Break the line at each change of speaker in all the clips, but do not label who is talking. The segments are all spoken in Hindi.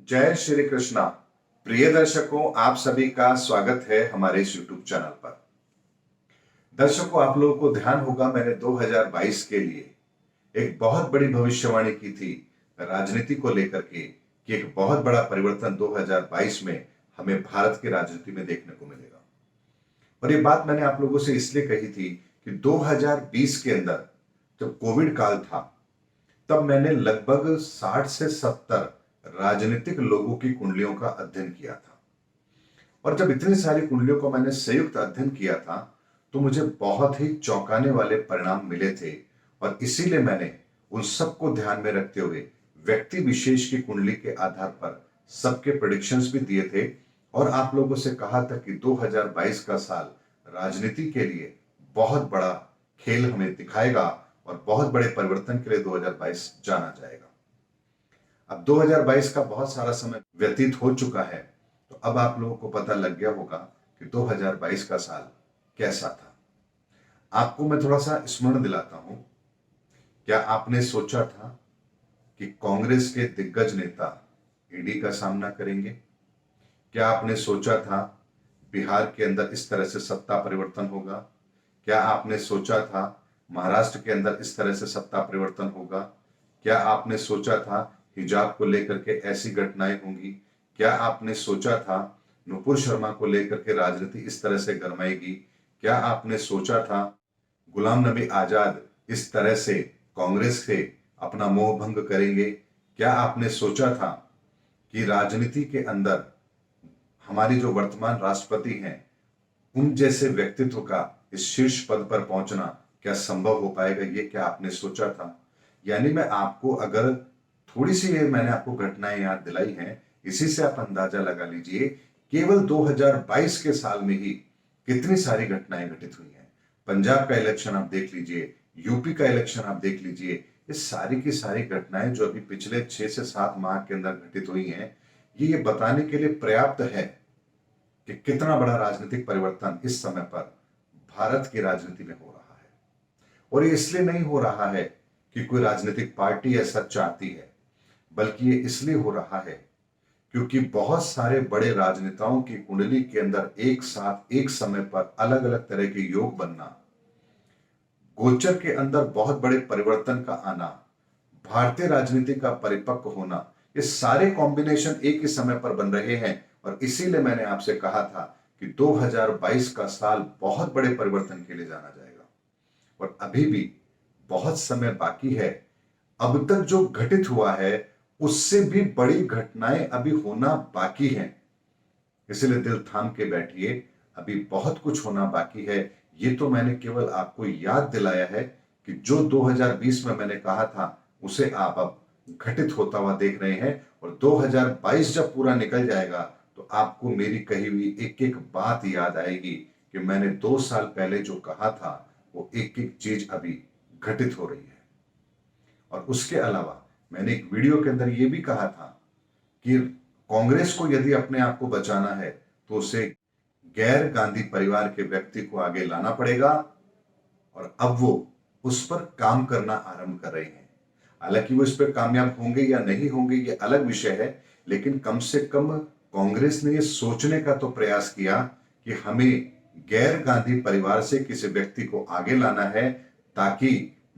जय श्री कृष्णा। प्रिय दर्शकों, आप सभी का स्वागत है हमारे इस YouTube चैनल पर। दर्शकों, आप लोगों को ध्यान होगा मैंने 2022 के लिए एक बहुत बड़ी भविष्यवाणी की थी राजनीति को लेकर के कि एक बहुत बड़ा परिवर्तन 2022 में हमें भारत की राजनीति में देखने को मिलेगा। और ये बात मैंने आप लोगों से इसलिए कही थी कि 2020 के अंदर जब कोविड काल था तब मैंने लगभग 60 से 70 राजनीतिक लोगों की कुंडलियों का अध्ययन किया था। और जब इतनी सारी कुंडलियों को मैंने संयुक्त अध्ययन किया था तो मुझे बहुत ही चौंकाने वाले परिणाम मिले थे। और इसीलिए मैंने उन सबको ध्यान में रखते हुए व्यक्ति विशेष की कुंडली के आधार पर सबके प्रेडिक्शंस भी दिए थे और आप लोगों से कहा था कि 2022 का साल राजनीति के लिए बहुत बड़ा खेल हमें दिखाएगा और बहुत बड़े परिवर्तन के लिए 2022 जाना जाएगा। अब 2022 का बहुत सारा समय व्यतीत हो चुका है, तो अब आप लोगों को पता लग गया होगा कि 2022 का साल कैसा था। आपको मैं थोड़ा सा स्मरण दिलाता हूं। क्या आपने सोचा था कि कांग्रेस के दिग्गज नेता ईडी का सामना करेंगे? क्या आपने सोचा था बिहार के अंदर इस तरह से सत्ता परिवर्तन होगा? क्या आपने सोचा था महाराष्ट्र के अंदर इस तरह से सत्ता परिवर्तन होगा? क्या आपने सोचा था हिजाब को लेकर के ऐसी घटनाएं होंगी? क्या आपने सोचा था नुपुर शर्मा को लेकर के राजनीति इस तरह से गरमाएगी? क्या आपने सोचा था गुलाम नबी आजाद इस तरह से कांग्रेस से अपना मोह भंग करेंगे? क्या आपने सोचा था कि राजनीति के अंदर हमारी जो वर्तमान राष्ट्रपति हैं उन जैसे व्यक्तित्व का इस शीर्ष पद पर पहुंचना क्या संभव हो पाएगा? ये क्या आपने सोचा था? यानी मैं आपको अगर थोड़ी सी ये मैंने आपको घटनाएं याद दिलाई हैं, इसी से आप अंदाजा लगा लीजिए केवल 2022 के साल में ही कितनी सारी घटनाएं घटित हुई हैं। पंजाब का इलेक्शन आप देख लीजिए, यूपी का इलेक्शन आप देख लीजिए, ये सारी की सारी घटनाएं जो अभी पिछले 6 से 7 माह के अंदर घटित हुई हैं, ये बताने के लिए पर्याप्त है कि कितना बड़ा राजनीतिक परिवर्तन इस समय पर भारत की राजनीति में हो रहा है। और ये इसलिए नहीं हो रहा है कि कोई राजनीतिक पार्टी ऐसा चाहती है, बल्कि ये इसलिए हो रहा है क्योंकि बहुत सारे बड़े राजनेताओं की कुंडली के अंदर एक साथ एक समय पर अलग अलग तरह के योग बनना, गोचर के अंदर बहुत बड़े परिवर्तन का आना, भारतीय राजनीति का परिपक्व होना, ये सारे कॉम्बिनेशन एक ही समय पर बन रहे हैं। और इसीलिए मैंने आपसे कहा था कि 2022 का साल बहुत बड़े परिवर्तन के लिए जाना जाएगा। और अभी भी बहुत समय बाकी है। अब तक जो घटित हुआ है उससे भी बड़ी घटनाएं अभी होना बाकी हैं। इसलिए दिल थाम के बैठिए, अभी बहुत कुछ होना बाकी है। ये तो मैंने केवल आपको याद दिलाया है कि जो 2020 में मैंने कहा था उसे आप अब घटित होता हुआ देख रहे हैं। और 2022 जब पूरा निकल जाएगा तो आपको मेरी कही हुई एक एक बात याद आएगी कि मैंने 2 साल पहले जो कहा था वो एक एक चीज अभी घटित हो रही है। और उसके अलावा मैंने एक वीडियो के अंदर यह भी कहा था कि कांग्रेस को यदि अपने आप को बचाना है तो उसे गैर गांधी परिवार के व्यक्ति को आगे लाना पड़ेगा। और अब वो उस पर काम करना आरंभ कर रहे हैं। हालांकि वो इस पर कामयाब होंगे या नहीं होंगे ये अलग विषय है, लेकिन कम से कम कांग्रेस ने ये सोचने का तो प्रयास किया कि हमें गैर गांधी परिवार से किसी व्यक्ति को आगे लाना है ताकि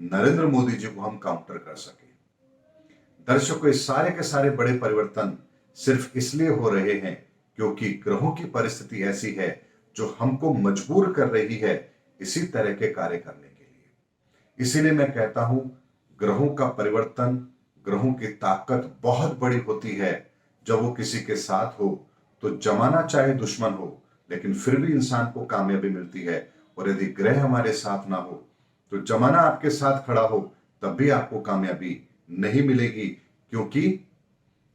नरेंद्र मोदी जी को हम काउंटर कर सके। दर्शकों, इस सारे के सारे बड़े परिवर्तन सिर्फ इसलिए हो रहे हैं क्योंकि ग्रहों की परिस्थिति ऐसी है जो हमको मजबूर कर रही है इसी तरह के कार्य करने के लिए। इसीलिए मैं कहता हूं, ग्रहों का परिवर्तन, ग्रहों की ताकत बहुत बड़ी होती है। जब वो किसी के साथ हो तो जमाना चाहे दुश्मन हो लेकिन फिर भी इंसान को कामयाबी मिलती है। और यदि ग्रह हमारे साथ ना हो तो जमाना आपके साथ खड़ा हो तब भी आपको कामयाबी नहीं मिलेगी। क्योंकि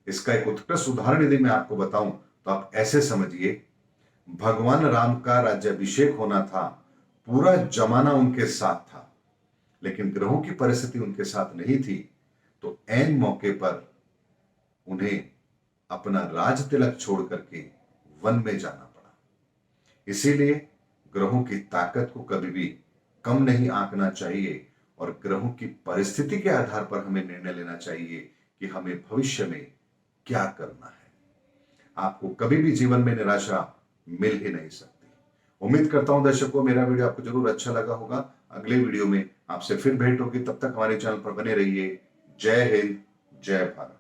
इसका एक उत्कृष्ट उदाहरण यदि मैं आपको बताऊं तो आप ऐसे समझिए, भगवान राम का राज्याभिषेक होना था, पूरा जमाना उनके साथ था लेकिन ग्रहों की परिस्थिति उनके साथ नहीं थी, तो ऐन मौके पर उन्हें अपना राज तिलक छोड़ करके वन में जाना पड़ा। इसीलिए ग्रहों की ताकत को कभी भी कम नहीं आंकना चाहिए और ग्रहों की परिस्थिति के आधार पर हमें निर्णय लेना चाहिए कि हमें भविष्य में क्या करना है। आपको कभी भी जीवन में निराशा मिल ही नहीं सकती। उम्मीद करता हूं दर्शकों मेरा वीडियो आपको जरूर अच्छा लगा होगा। अगले वीडियो में आपसे फिर भेंट होगी, तब तक हमारे चैनल पर बने रहिए। जय हिंद, जय भारत।